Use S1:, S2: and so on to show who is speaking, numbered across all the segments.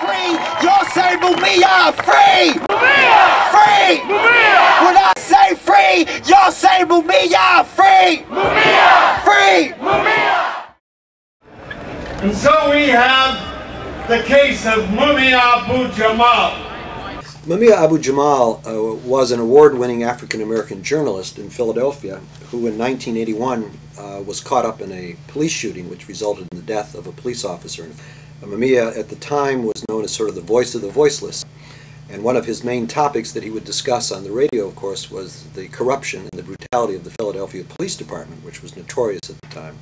S1: free, you'll say Mumia, free!
S2: Mumia!
S1: Free!
S2: Mumia!
S1: When I say free, you'll say Mumia, free!
S2: Mumia!
S1: Free!
S2: Mumia! And so we have the case of Mumia Abu Jamal.
S3: Mumia Abu Jamal was an award-winning African-American journalist in Philadelphia who in 1981 was caught up in a police shooting which resulted in the death of a police officer. Mumia at the time was known as sort of the voice of the voiceless, and one of his main topics that he would discuss on the radio, of course, was the corruption and the brutality of the Philadelphia Police Department, which was notorious at the time.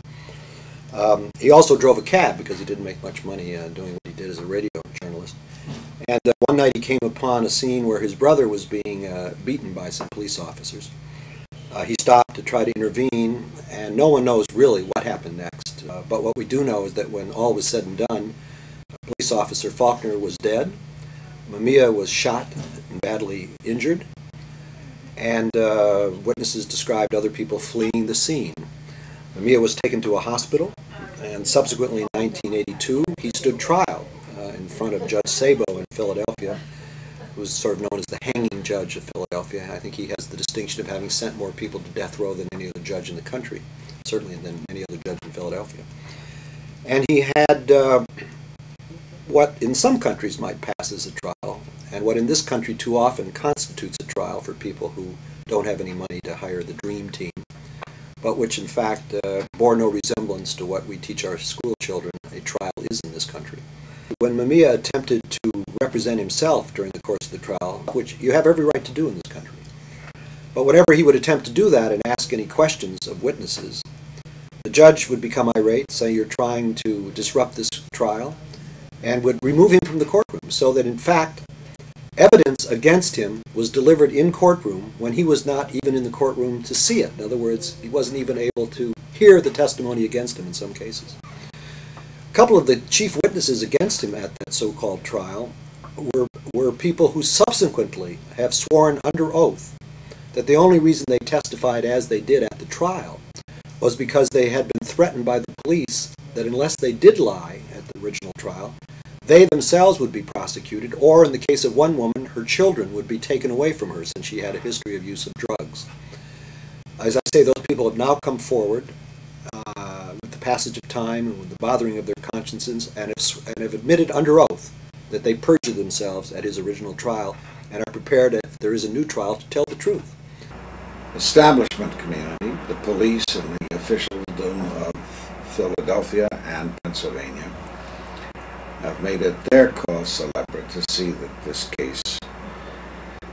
S3: He also drove a cab because he didn't make much money doing what he did as a radio journalist. And one night he came upon a scene where his brother was being beaten by some police officers. He stopped to try to intervene, and no one knows really what happened next. But what we do know is that when all was said and done, police officer Faulkner was dead, Mumia was shot and badly injured, and witnesses described other people fleeing the scene. Mumia was taken to a hospital, and subsequently in 1982 he stood trial in front of Judge Sabo in Philadelphia, who was sort of known as the hanging judge of Philadelphia. I think he has the distinction of having sent more people to death row than any other judge in the country, certainly than any other judge in Philadelphia. And he had what in some countries might pass as a trial, and what in this country too often constitutes a trial for people who don't have any money to hire the dream team, but which in fact bore no resemblance to what we teach our school children a trial is in this country. When Mumia attempted to represent himself during the course of the trial, which you have every right to do in this country, but whenever he would attempt to do that and ask any questions of witnesses, the judge would become irate, say you're trying to disrupt this trial, and would remove him from the courtroom, so that in fact evidence against him was delivered in courtroom when he was not even in the courtroom to see it. In other words, he wasn't even able to hear the testimony against him in some cases. A couple of the chief witnesses against him at that so-called trial were people who subsequently have sworn under oath that the only reason they testified as they did at the trial was because they had been threatened by the police that unless they did lie at the original trial, they themselves would be prosecuted, or in the case of one woman, her children would be taken away from her since she had a history of use of drugs. As I say, those people have now come forward with the passage of time and with the bothering of their consciences, and have admitted under oath that they perjured themselves at his original trial and are prepared, if there is a new trial, to tell the truth.
S4: Establishment community, the police and the officialdom of Philadelphia and Pennsylvania have made it their cause célèbre to see that this case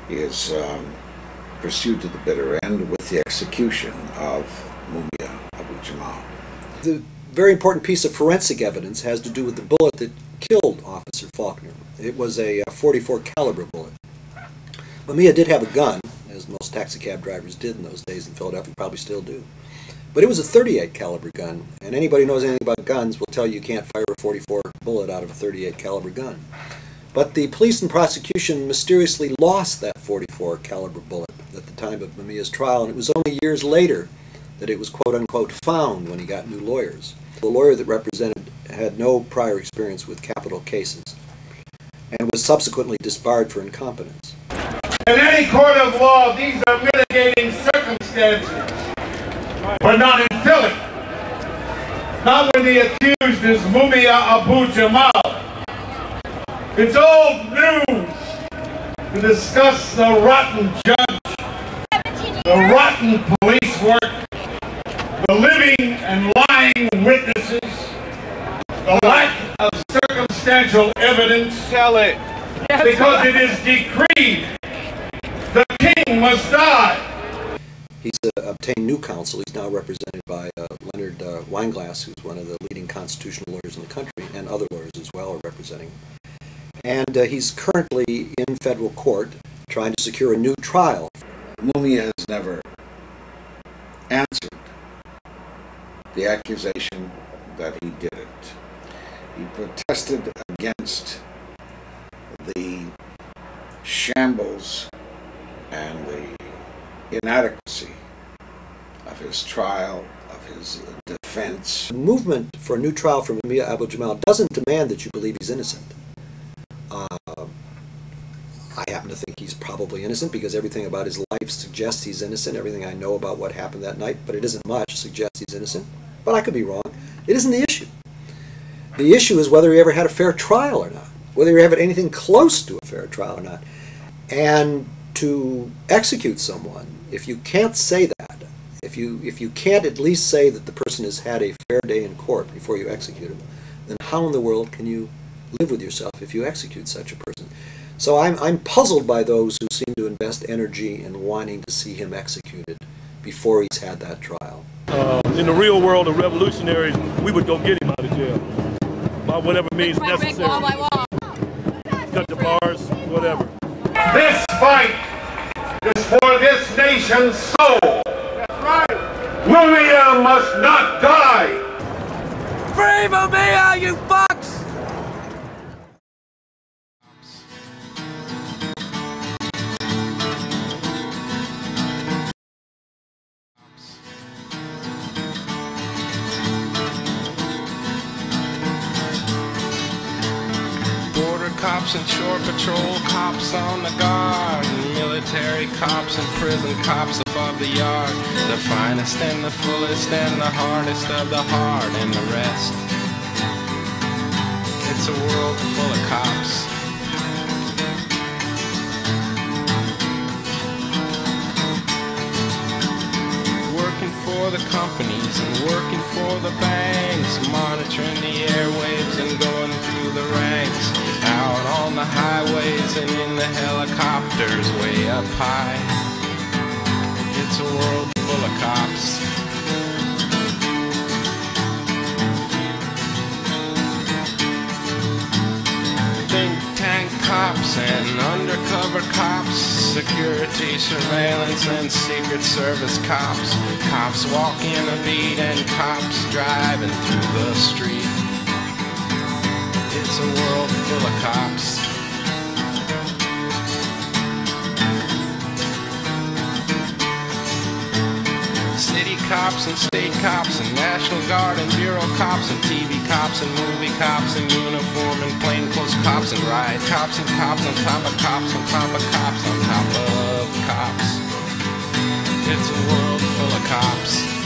S4: is pursued to the bitter end with the execution of Mumia Abu Jamal.
S3: The very important piece of forensic evidence has to do with the bullet that killed Officer Faulkner. It was a .44 caliber bullet. Mumia did have a gun, as most taxicab drivers did in those days in Philadelphia, probably still do. But it was a .38 caliber gun, and anybody who knows anything about guns will tell you can't fire a .44 bullet out of a .38 caliber gun. But the police and prosecution mysteriously lost that .44 caliber bullet at the time of Mumia's trial, and it was only years later that it was quote-unquote found when he got new lawyers. The lawyer that represented had no prior experience with capital cases and was subsequently disbarred for incompetence.
S2: In any court of law, these are mitigating circumstances, but not in Philly. Not when the accused is Mumia Abu Jamal. It's old news to discuss the rotten judge, the rotten police work, the living and lying witnesses, the lack of circumstantial evidence.
S5: Tell it.
S2: Because it is decreed the king must die.
S3: He's obtained new counsel. He's now represented by Leonard Weinglass, who's one of the leading constitutional lawyers in the country, and other lawyers as well are representing him. And he's currently in federal court trying to secure a new trial.
S4: Mumia has never answered the accusation that he did it. He protested against the shambles and the inadequacy of his trial, of his defense.
S3: The movement for a new trial for Mumia Abu Jamal doesn't demand that you believe he's innocent. probably innocent because everything about his life suggests he's innocent. Everything I know about what happened that night, but it isn't much, suggests he's innocent. But I could be wrong. It isn't the issue. The issue is whether he ever had a fair trial or not, whether he ever had anything close to a fair trial or not. And to execute someone, if you can't say that, if you can't at least say that the person has had a fair day in court before you execute him, then how in the world can you live with yourself if you execute such a person? So I'm puzzled by those who seem to invest energy in wanting to see him executed before he's had that trial.
S5: In the real world of revolutionaries, we would go get him out of jail by whatever means necessary. Cut the bars, whatever.
S2: This fight is for this nation's soul. That's right. Mumia must not die.
S1: Free Mumia, you fucks!
S6: Cops and shore patrol, cops on the guard, military cops and prison cops above the yard, the finest and the fullest and the hardest of the hard and the rest. It's a world full of cops. Working for the companies and working for the banks, monitoring the airwaves and going through the ranks. Out on the highways and in the helicopters way up high. It's a world full of cops. Think tank cops and undercover cops, security, surveillance and secret service cops. Cops walking a beat and cops driving through the street. It's a world full of cops. City cops and state cops and National Guard and Bureau cops and TV cops and movie cops and uniform and plainclothes cops and riot cops and cops on top of cops on top of cops on top of cops. It's a world full of cops.